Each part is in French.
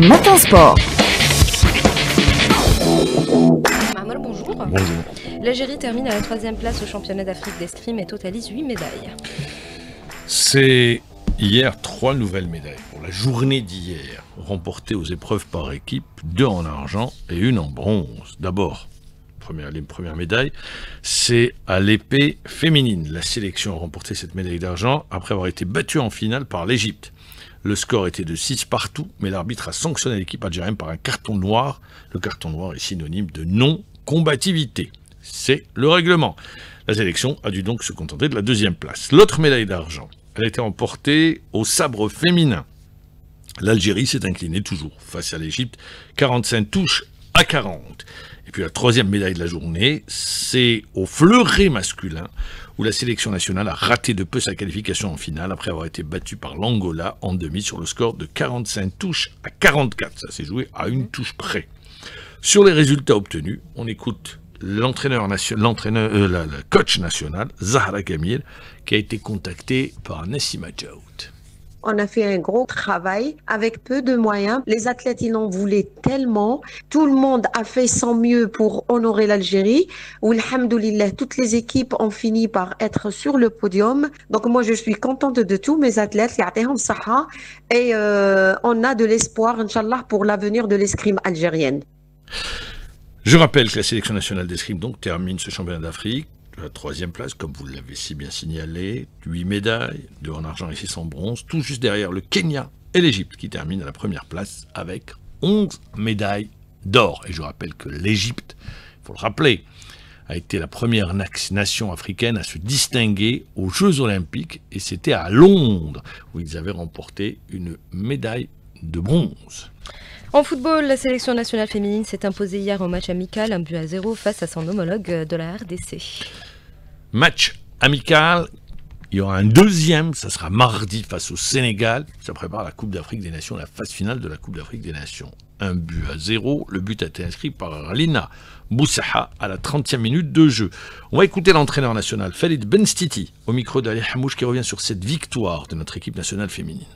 Matin Sport. Marmol, bonjour. Bonjour. L'Algérie termine à la 3e place au championnat d'Afrique d'escrime et totalise 8 médailles. C'est hier 3 nouvelles médailles pour la journée d'hier, remportées aux épreuves par équipe, 2 en argent et 1 en bronze. D'abord, les premières médailles, c'est à l'épée féminine. La sélection a remporté cette médaille d'argent après avoir été battue en finale par l'Égypte. Le score était de 6 partout, mais l'arbitre a sanctionné l'équipe algérienne par un carton noir. Le carton noir est synonyme de non-combativité. C'est le règlement. La sélection a dû donc se contenter de la 2e place. L'autre médaille d'argent, elle a été remportée au sabre féminin. L'Algérie s'est inclinée toujours face à l'Égypte, 45 touches à 40. Et puis la 3e médaille de la journée, c'est au fleuret masculin, où la sélection nationale a raté de peu sa qualification en finale après avoir été battue par l'Angola en demi sur le score de 45 touches à 44. Ça s'est joué à une touche près. Sur les résultats obtenus, on écoute la coach nationale, Zahra Kamil, qui a été contactée par Nassima Djaoud. On a fait un gros travail avec peu de moyens. Les athlètes, ils en voulaient tellement. Tout le monde a fait son mieux pour honorer l'Algérie. Alhamdoulilah, toutes les équipes ont fini par être sur le podium. Donc moi, je suis contente de tous mes athlètes. Et on a de l'espoir, Inch'Allah, pour l'avenir de l'escrime algérienne. Je rappelle que la sélection nationale d'escrime donc termine ce championnat d'Afrique à la 3e place, comme vous l'avez si bien signalé, 8 médailles, 2 en argent et 6 en bronze, tout juste derrière le Kenya et l'Égypte qui terminent à la 1re place avec 11 médailles d'or. Et je rappelle que l'Égypte, il faut le rappeler, a été la première nation africaine à se distinguer aux Jeux Olympiques, et c'était à Londres où ils avaient remporté une médaille de bronze. En football, la sélection nationale féminine s'est imposée hier au match amical, 1-0 face à son homologue de la RDC. Match amical, il y aura un 2e, ça sera mardi face au Sénégal. Ça prépare la Coupe d'Afrique des Nations, la phase finale de la Coupe d'Afrique des Nations. 1-0, le but a été inscrit par Lina Boussaha à la 30e minute de jeu. On va écouter l'entraîneur national, Khalid Benstiti, au micro d'Ali Hamouche, qui revient sur cette victoire de notre équipe nationale féminine.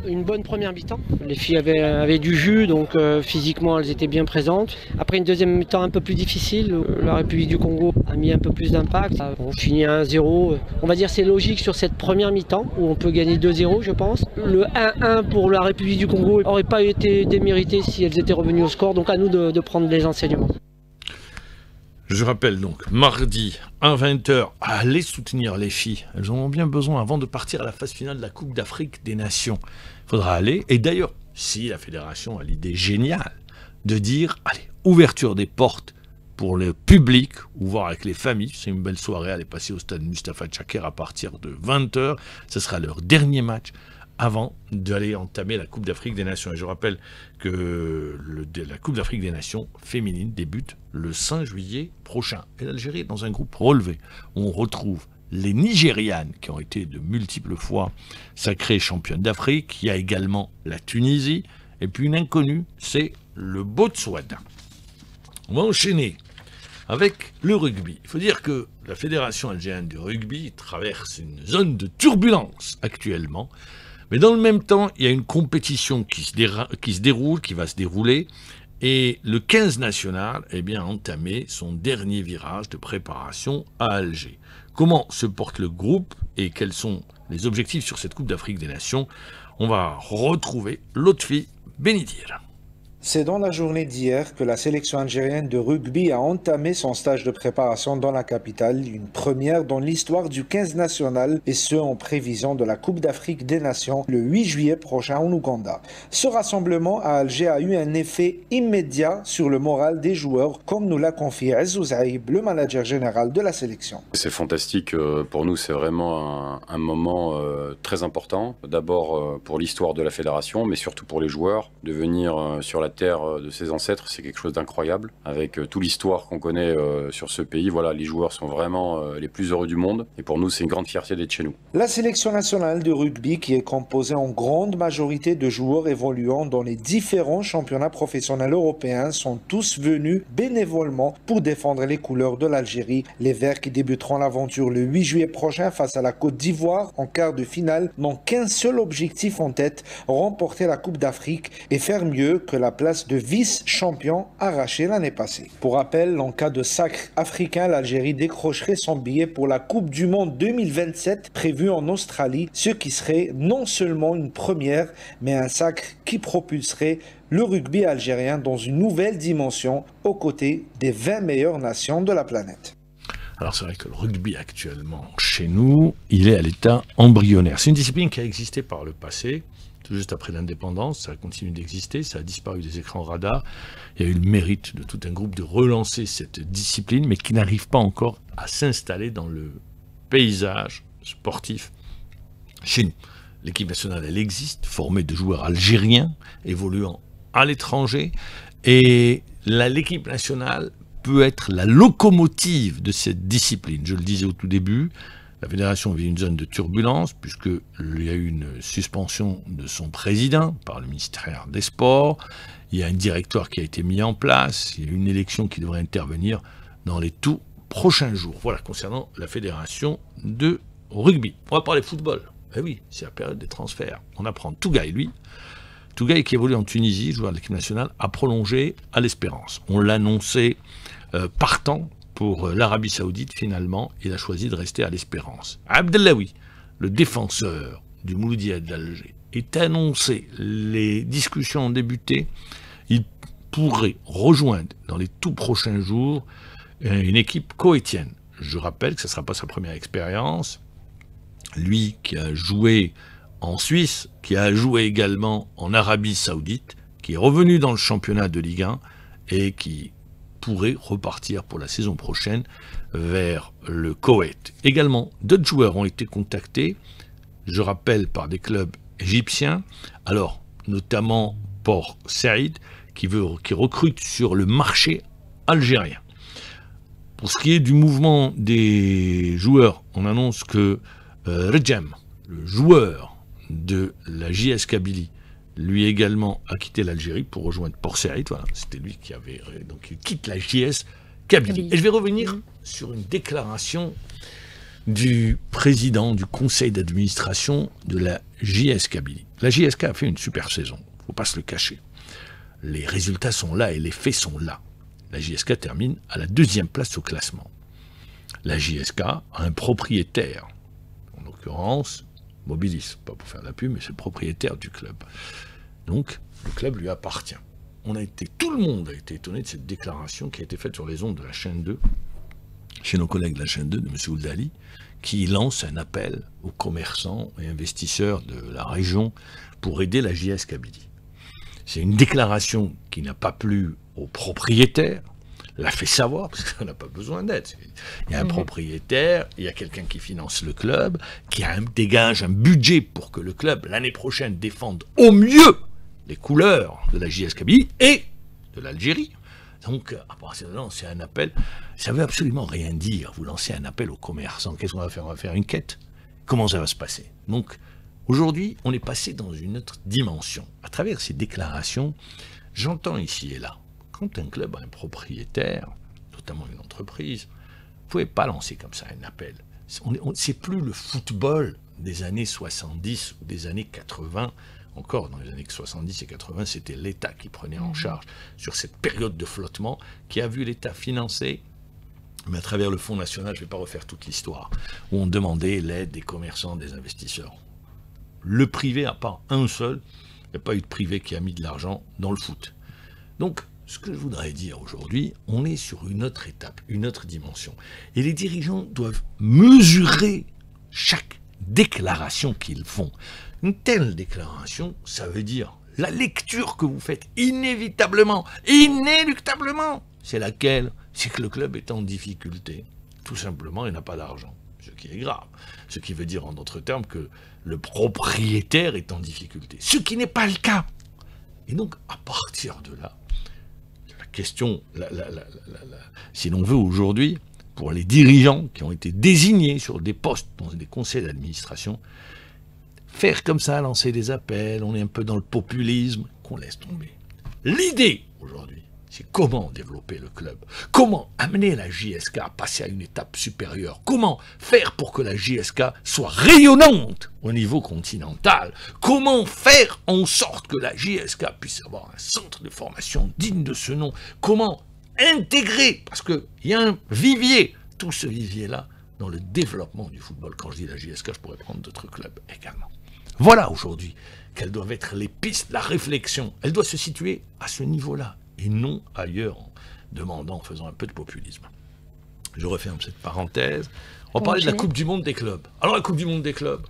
Une bonne première mi-temps. Les filles avaient du jus, donc physiquement elles étaient bien présentes. Après une 2e mi-temps un peu plus difficile, la République du Congo a mis un peu plus d'impact. On finit à 1-0. On va dire c'est logique sur cette première mi-temps où on peut gagner 2-0 je pense. Le 1-1 pour la République du Congo n'aurait pas été démérité si elles étaient revenues au score. Donc à nous de prendre les enseignements. Je rappelle donc, mardi à 20h, allez soutenir les filles. Elles en ont bien besoin avant de partir à la phase finale de la Coupe d'Afrique des Nations. Il faudra aller. Et d'ailleurs, si la fédération a l'idée géniale de dire, allez, ouverture des portes pour le public, ou voir avec les familles, c'est une belle soirée, allez passer au stade Mustapha Tchaker à partir de 20h. Ce sera leur dernier match avant d'aller entamer la Coupe d'Afrique des Nations. Et je rappelle que la Coupe d'Afrique des Nations féminine débute le 5 juillet prochain. Et l'Algérie est dans un groupe relevé. On retrouve les Nigérianes qui ont été de multiples fois sacrées championnes d'Afrique. Il y a également la Tunisie. Et puis une inconnue, c'est le Botswana. On va enchaîner avec le rugby. Il faut dire que la Fédération algérienne de rugby traverse une zone de turbulence actuellement. Mais dans le même temps, il y a une compétition qui va se dérouler, et le 15 national a entamé son dernier virage de préparation à Alger. Comment se porte le groupe et quels sont les objectifs sur cette Coupe d'Afrique des Nations? On va retrouver Lotfi Benidir. C'est dans la journée d'hier que la sélection algérienne de rugby a entamé son stage de préparation dans la capitale, une première dans l'histoire du 15 national, et ce en prévision de la Coupe d'Afrique des Nations le 8 juillet prochain en Ouganda. Ce rassemblement à Alger a eu un effet immédiat sur le moral des joueurs, comme nous l'a confié Azzou Zaïb, le manager général de la sélection. C'est fantastique, pour nous c'est vraiment un moment très important, d'abord pour l'histoire de la fédération, mais surtout pour les joueurs, de venir sur la la terre de ses ancêtres, c'est quelque chose d'incroyable. Avec toute l'histoire qu'on connaît sur ce pays, voilà, les joueurs sont vraiment les plus heureux du monde. Et pour nous, c'est une grande fierté d'être chez nous. La sélection nationale de rugby, qui est composée en grande majorité de joueurs évoluant dans les différents championnats professionnels européens, sont tous venus bénévolement pour défendre les couleurs de l'Algérie. Les Verts, qui débuteront l'aventure le 8 juillet prochain face à la Côte d'Ivoire en quart de finale, n'ont qu'un seul objectif en tête, remporter la Coupe d'Afrique et faire mieux que la place de vice-champion arrachée l'année passée. Pour rappel, en cas de sacre africain, l'Algérie décrocherait son billet pour la Coupe du Monde 2027 prévue en Australie, ce qui serait non seulement une première, mais un sacre qui propulserait le rugby algérien dans une nouvelle dimension aux côtés des 20 meilleures nations de la planète. Alors c'est vrai que le rugby actuellement chez nous, il est à l'état embryonnaire. C'est une discipline qui a existé par le passé, tout juste après l'indépendance, ça continue d'exister, ça a disparu des écrans radars. Il y a eu le mérite de tout un groupe de relancer cette discipline, mais qui n'arrive pas encore à s'installer dans le paysage sportif chez nous. L'équipe nationale, elle existe, formée de joueurs algériens évoluant à l'étranger, et l'équipe nationale peut être la locomotive de cette discipline. Je le disais au tout début, la fédération vit une zone de turbulence, puisqu'il y a eu une suspension de son président par le ministère des Sports, il y a un directoire qui a été mis en place, il y a une élection qui devrait intervenir dans les tout prochains jours. Voilà, concernant la fédération de rugby. On va parler football. Eh oui, c'est la période des transferts. On apprend Tougaï, lui. Tougaï, qui évolue en Tunisie, joueur de l'équipe nationale, a prolongé à l'Espérance. On l'annonçait partant pour l'Arabie Saoudite. Finalement, il a choisi de rester à l'Espérance. Abdellaoui, le défenseur du Mouloudia d'Alger, est annoncé. Les discussions ont débuté. Il pourrait rejoindre dans les tout prochains jours une équipe koweïtienne. Je rappelle que ce ne sera pas sa première expérience. Lui qui a joué en Suisse, qui a joué également en Arabie Saoudite, qui est revenu dans le championnat de Ligue 1 et qui pourrait repartir pour la saison prochaine vers le Koweït. Également, d'autres joueurs ont été contactés, je rappelle, par des clubs égyptiens, alors notamment Port Saïd, qui recrute sur le marché algérien. Pour ce qui est du mouvement des joueurs, on annonce que Rejem, le joueur de la JS Kabylie, lui également a quitté l'Algérie pour rejoindre Port Saïd. Voilà, c'était lui qui avait... Donc il quitte la JS Kabylie. Et je vais revenir sur une déclaration du président du conseil d'administration de la JS Kabylie. La JSK a fait une super saison, il ne faut pas se le cacher. Les résultats sont là et les faits sont là. La JSK termine à la 2e place au classement. La JSK a un propriétaire, en l'occurrence Mobilis, pas pour faire de la pub, mais c'est le propriétaire du club. Donc, le club lui appartient. Tout le monde a été étonné de cette déclaration qui a été faite sur les ondes de la chaîne 2, chez nos collègues de la chaîne 2, de M. Ouldali, qui lance un appel aux commerçants et investisseurs de la région pour aider la JS Kabylie. C'est une déclaration qui n'a pas plu aux propriétaires, l'a fait savoir, parce qu'on n'a pas besoin d'aide. Il y a un propriétaire, il y a quelqu'un qui finance le club, qui dégage un budget pour que le club, l'année prochaine, défende au mieux les couleurs de la JS Kabylie et de l'Algérie. Donc, à partir de là, c'est un appel. Ça ne veut absolument rien dire. Vous lancez un appel aux commerçants. Qu'est-ce qu'on va faire? On va faire une quête. Comment ça va se passer? Donc, aujourd'hui, on est passé dans une autre dimension. À travers ces déclarations, j'entends ici et là, quand un club a un propriétaire, notamment une entreprise, vous ne pouvez pas lancer comme ça un appel. C'est plus le football des années 70 ou des années 80. Encore dans les années 70 et 80, c'était l'État qui prenait en charge sur cette période de flottement qui a vu l'État financer, mais à travers le Fonds national, je ne vais pas refaire toute l'histoire, où on demandait l'aide des commerçants, des investisseurs. Le privé, à part un seul, il n'y a pas eu de privé qui a mis de l'argent dans le foot. Donc, ce que je voudrais dire aujourd'hui, on est sur une autre étape, une autre dimension. Et les dirigeants doivent mesurer chaque déclaration qu'ils font. Une telle déclaration, ça veut dire la lecture que vous faites inévitablement, inéluctablement. C'est laquelle? C'est que le club est en difficulté. Tout simplement, il n'a pas d'argent. Ce qui est grave. Ce qui veut dire en d'autres termes que le propriétaire est en difficulté. Ce qui n'est pas le cas. Et donc, à partir de là, la question, si l'on veut aujourd'hui, pour les dirigeants qui ont été désignés sur des postes dans des conseils d'administration, faire comme ça, lancer des appels, on est un peu dans le populisme, qu'on laisse tomber. L'idée, aujourd'hui, c'est comment développer le club, comment amener la JSK à passer à une étape supérieure, comment faire pour que la JSK soit rayonnante au niveau continental, comment faire en sorte que la JSK puisse avoir un centre de formation digne de ce nom, comment intégrer, parce qu'il y a un vivier, tout ce vivier-là, dans le développement du football. Quand je dis la JSK, je pourrais prendre d'autres clubs également. Voilà aujourd'hui quelles doivent être les pistes, la réflexion. Elle doit se situer à ce niveau-là, et non ailleurs, en demandant, en faisant un peu de populisme. Je referme cette parenthèse. On va parler de la Coupe du Monde des clubs. Alors la Coupe du Monde des clubs,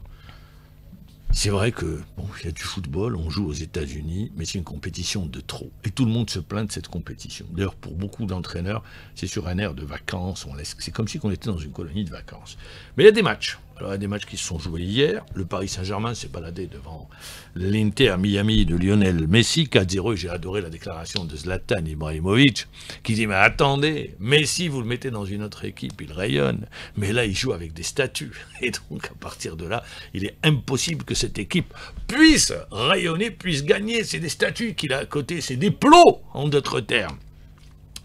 c'est vrai que bon, il y a du football, on joue aux États-Unis, mais c'est une compétition de trop. Et tout le monde se plaint de cette compétition. D'ailleurs, pour beaucoup d'entraîneurs, c'est sur un air de vacances. C'est comme si on était dans une colonie de vacances. Mais il y a des matchs. Alors, il y a des matchs qui se sont joués hier. Le Paris Saint-Germain s'est baladé devant l'Inter Miami de Lionel Messi, 4-0. J'ai adoré la déclaration de Zlatan Ibrahimovic, qui dit « Mais attendez, Messi, vous le mettez dans une autre équipe, il rayonne. Mais là, il joue avec des statues. Et donc, à partir de là, il est impossible que cette équipe puisse rayonner, puisse gagner. C'est des statues qu'il a à côté, c'est des plots, en d'autres termes. »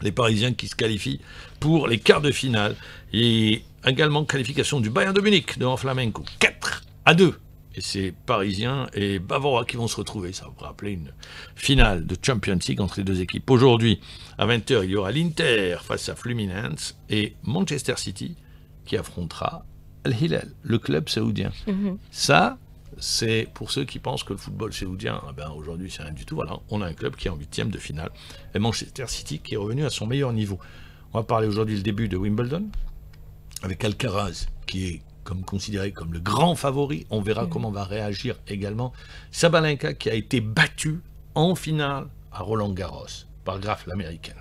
Les Parisiens qui se qualifient pour les quarts de finale. Et également qualification du Bayern de Munich devant Flamengo. 4-2. Et c'est Parisiens et Bavarois qui vont se retrouver. Ça vous rappeler une finale de Champions League entre les deux équipes. Aujourd'hui, à 20h, il y aura l'Inter face à Fluminense et Manchester City qui affrontera Al-Hilal, le club saoudien. Ça, c'est pour ceux qui pensent que le football saoudien, aujourd'hui, c'est rien du tout. Voilà, on a un club qui est en 8e de finale. Et Manchester City qui est revenu à son meilleur niveau. On va parler aujourd'hui le début de Wimbledon, avec Alcaraz, qui est considéré comme le grand favori. On verra comment va réagir également Sabalenka, qui a été battue en finale à Roland-Garros par Graf, l'américaine.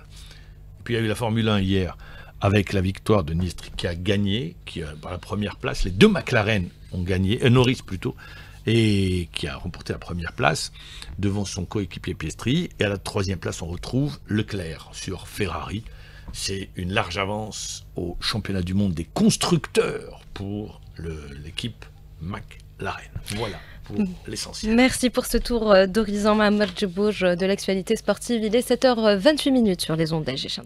Puis il y a eu la Formule 1 hier, avec la victoire de Nistri, qui a gagné, qui a par la première place. Les deux McLaren ont gagné, Norris plutôt, et qui a remporté la première place devant son coéquipier Piastri. Et à la 3e place, on retrouve Leclerc sur Ferrari. C'est une large avance au championnat du monde des constructeurs pour l'équipe McLaren. Voilà pour l'essentiel. Merci pour ce tour d'horizon, Mohamed Djebouj, de l'actualité sportive. Il est 7h28 sur les ondes d'AG3.